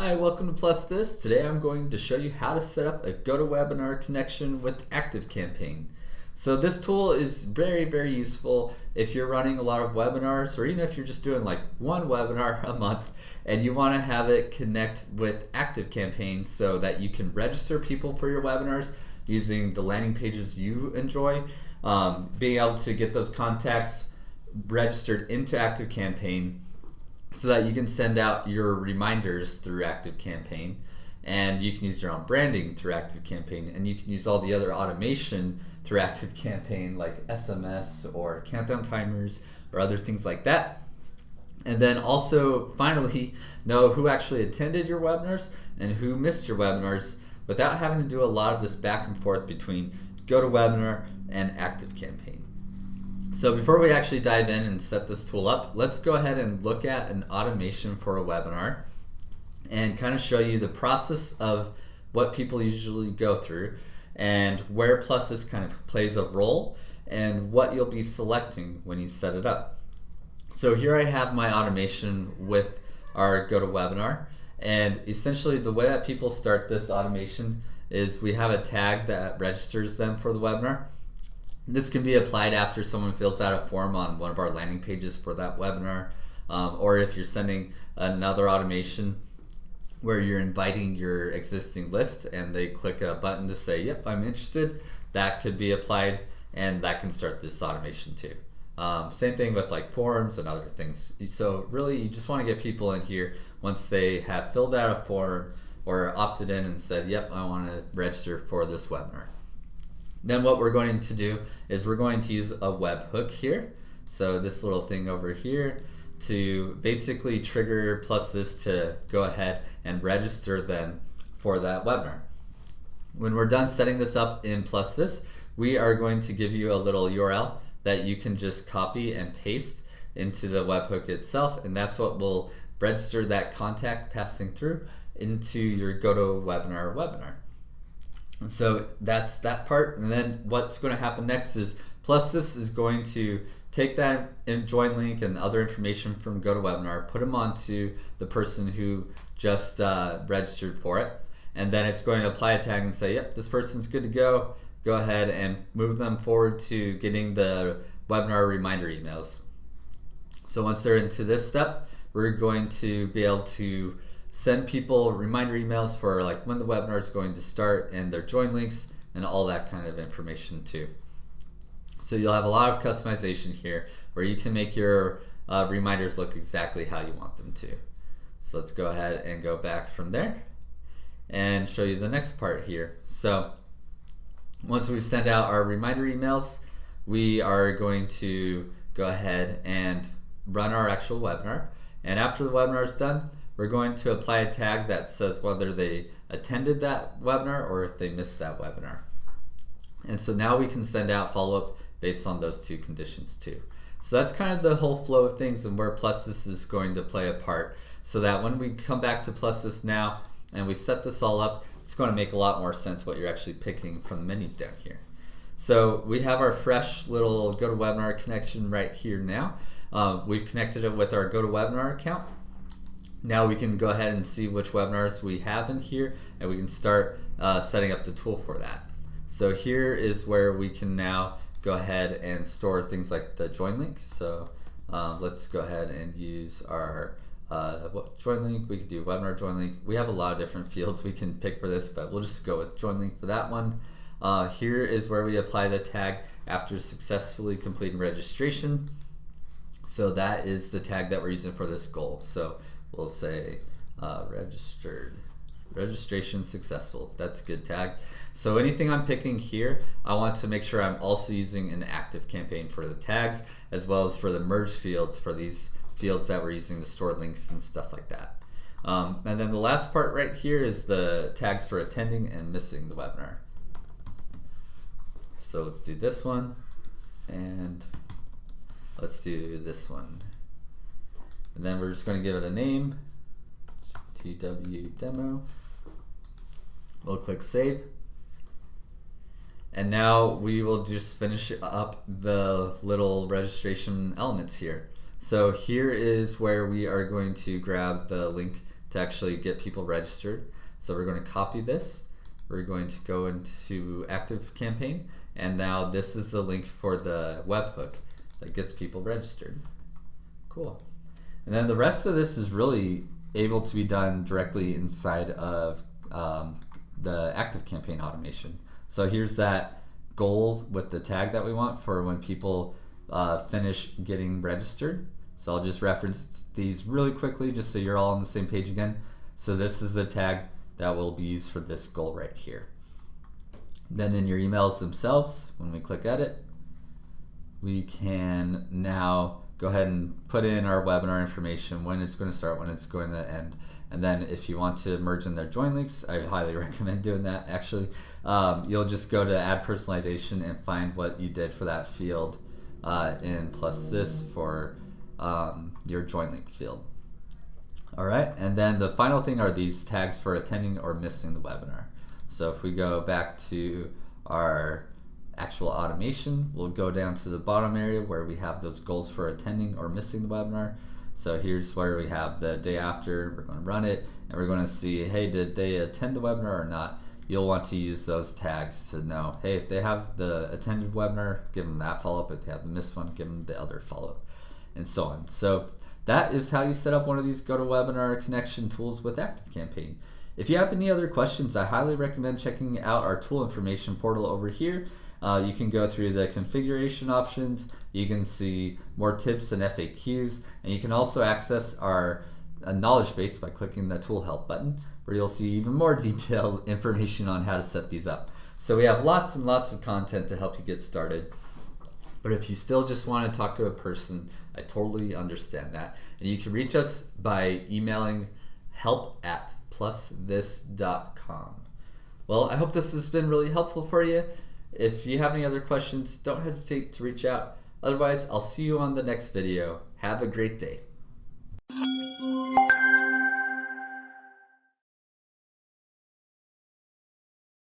Hi, welcome to Plus This. Today I'm going to show you how to set up a GoToWebinar connection with ActiveCampaign. So this tool is very useful if you're running a lot of webinars, or even if you're just doing like one webinar a month and you want to have it connect with ActiveCampaign so that you can register people for your webinars using the landing pages you enjoy. Being able to get those contacts registered into ActiveCampaign so that you can send out your reminders through ActiveCampaign, and you can use your own branding through ActiveCampaign, and you can use all the other automation through ActiveCampaign like SMS or countdown timers or other things like that. And then also finally know who actually attended your webinars and who missed your webinars without having to do a lot of this back and forth between GoToWebinar and ActiveCampaign. So before we actually dive in and set this tool up, let's go ahead and look at an automation for a webinar and kind of show you the process of what people usually go through and where Plus This kind of plays a role and what you'll be selecting when you set it up. So here I have my automation with our GoToWebinar, and essentially the way that people start this automation is we have a tag that registers them for the webinar. This can be applied after someone fills out a form on one of our landing pages for that webinar, or if you're sending another automation where you're inviting your existing list and they click a button to say, yep, I'm interested, that could be applied and that can start this automation too. Same thing with like forums and other things. So really you just want to get people in here once they have filled out a form or opted in and said, yep, I want to register for this webinar. Then what we're going to do is we're going to use a webhook here. So this little thing over here to basically trigger Plus This to go ahead and register them for that webinar. When we're done setting this up in Plus This, we are going to give you a little URL that you can just copy and paste into the webhook itself, and that's what will register that contact passing through into your GoToWebinar webinar. And so that's that part, and then what's going to happen next is Plus This is going to take that join link and other information from GoToWebinar, put them onto the person who just registered for it, and then it's going to apply a tag and say, yep, this person's good to go. Go ahead and move them forward to getting the webinar reminder emails. So once they're into this step, we're going to be able to send people reminder emails for like when the webinar is going to start and their join links and all that kind of information too. So you'll have a lot of customization here where you can make your reminders look exactly how you want them to. So let's go ahead and go back from there and show you the next part here. So once we send out our reminder emails, we are going to go ahead and run our actual webinar. And after the webinar is done, we're going to apply a tag that says whether they attended that webinar or if they missed that webinar. And so now we can send out follow-up based on those two conditions too. So that's kind of the whole flow of things and where Plus This is going to play a part, so that when we come back to Plus This now and we set this all up, it's going to make a lot more sense what you're actually picking from the menus down here. So we have our fresh little GoToWebinar connection right here now. We've connected it with our GoToWebinar account. Now we can go ahead and see which webinars we have in here, and we can start setting up the tool for that. So here is where we can now go ahead and store things like the join link. So let's go ahead and use our join link. We could do webinar join link. We have a lot of different fields we can pick for this, but we'll just go with join link for that one. Here is where we apply the tag after successfully completing registration. So that is the tag that we're using for this goal. So we'll say registration successful. That's a good tag. So anything I'm picking here, I want to make sure I'm also using an ActiveCampaign for the tags, as well as for the merge fields for these fields that we're using to store links and stuff like that. And then the last part right here is the tags for attending and missing the webinar. So let's do this one, and let's do this one. And then we're just going to give it a name, TW demo. We'll click save. And now we will just finish up the little registration elements here. So here is where we are going to grab the link to actually get people registered. So we're going to copy this. We're going to go into ActiveCampaign, and now this is the link for the webhook that gets people registered. Cool. And then the rest of this is really able to be done directly inside of the ActiveCampaign automation. So here's that goal with the tag that we want for when people finish getting registered. So I'll just reference these really quickly just so you're all on the same page again. So this is the tag that will be used for this goal right here. Then in your emails themselves, when we click edit, we can now go ahead and put in our webinar information, when it's going to start, when it's going to end. And then if you want to merge in their join links, I highly recommend doing that actually. You'll just go to add personalization and find what you did for that field and plus this for your join link field. All right, and then the final thing are these tags for attending or missing the webinar. So if we go back to our actual automation, we'll go down to the bottom area where we have those goals for attending or missing the webinar. So here's where we have the day after. We're going to run it, and we're going to see, hey, did they attend the webinar or not? You'll want to use those tags to know, hey, if they have the attended webinar, give them that follow-up. If they have the missed one, give them the other follow-up, and so on. So that is how you set up one of these GoToWebinar Connection tools with ActiveCampaign. If you have any other questions, I highly recommend checking out our tool information portal over here. You can go through the configuration options, you can see more tips and FAQs, and you can also access our knowledge base by clicking the tool help button, where you'll see even more detailed information on how to set these up. So we have lots and lots of content to help you get started. But if you still just want to talk to a person, I totally understand that. And you can reach us by emailing help@plusthis.com. Well, I hope this has been really helpful for you. If you have any other questions, don't hesitate to reach out. Otherwise, I'll see you on the next video. Have a great day.